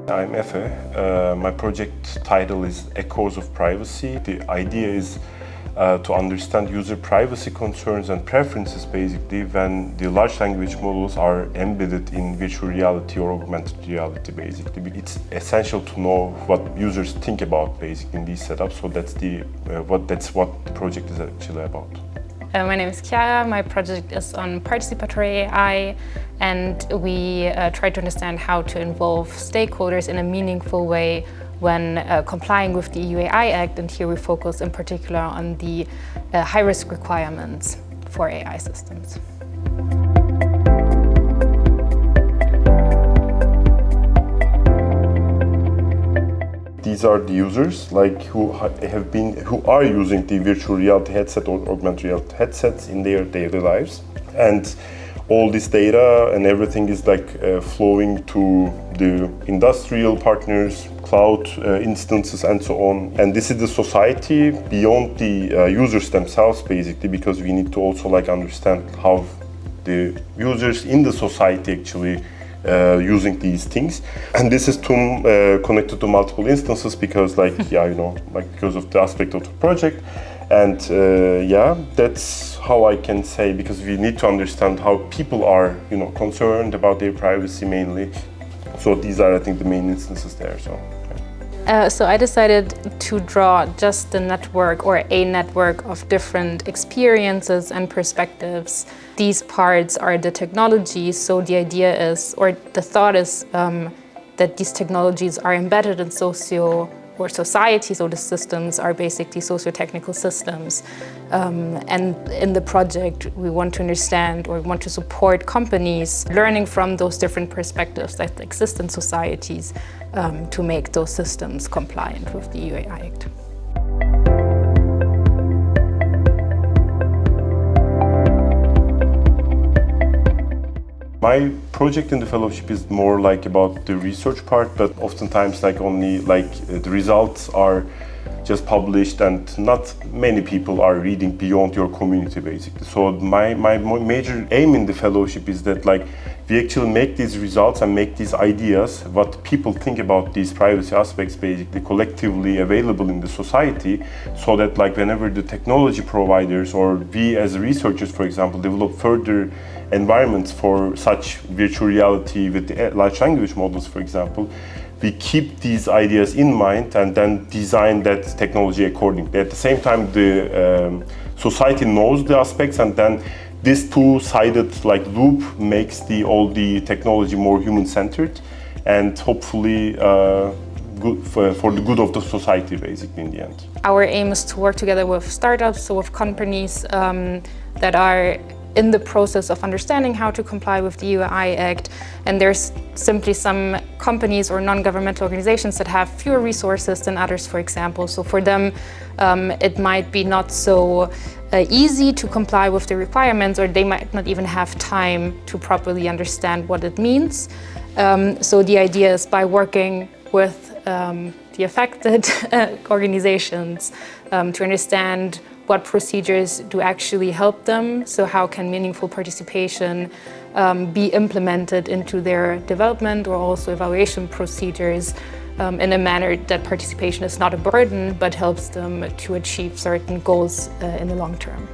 I'm Efe. My project title is Echoes of Privacy. The idea is to understand user privacy concerns and preferences basically when the large language models are embedded in virtual reality or augmented reality basically. It's essential to know what users think about basically in these setups, so that's what the project is actually about. My name is Chiara. My project is on participatory AI, and we try to understand how to involve stakeholders in a meaningful way when complying with the EU AI Act, and here we focus in particular on the high-risk requirements for AI systems. These are the users who are using the virtual reality headset or augmented reality headsets in their daily lives, and all this data and everything is flowing to the industrial partners, cloud instances, and so on. And this is the society beyond the users themselves, basically, because we need to also understand how the users in the society actually using these things. And this is connected to multiple instances because, because of the aspect of the project. And that's how I can say, because we need to understand how people are, concerned about their privacy mainly. So these are, I think, the main instances there. So I decided to draw just the network or a network of different experiences and perspectives. These parts are the technologies, so the idea is, or the thought is, that these technologies are embedded in society, so the systems are basically socio-technical systems. And in the project, we want to understand or want to support companies learning from those different perspectives that exist in societies to make those systems compliant with the EU AI Act. My project in the fellowship is more about the research part, but oftentimes only the results are just published and not many people are reading beyond your community basically. So my major aim in the fellowship is that we actually make these results and make these ideas, what people think about these privacy aspects basically collectively available in the society, so that whenever the technology providers or we as researchers, for example, develop further environments for such virtual reality with the large language models, for example, we keep these ideas in mind and then design that technology accordingly. At the same time, the society knows the aspects, and then this two-sided loop makes all the technology more human-centered and hopefully good for the good of the society, basically, in the end. Our aim is to work together with startups, so with companies that are in the process of understanding how to comply with the EU AI Act, and there's simply some companies or non-governmental organizations that have fewer resources than others, for example. So for them, it might be not so easy to comply with the requirements, or they might not even have time to properly understand what it means. So the idea is, by working with the affected organizations to understand what procedures do actually help them, so how can meaningful participation be implemented into their development or also evaluation procedures in a manner that participation is not a burden but helps them to achieve certain goals in the long term.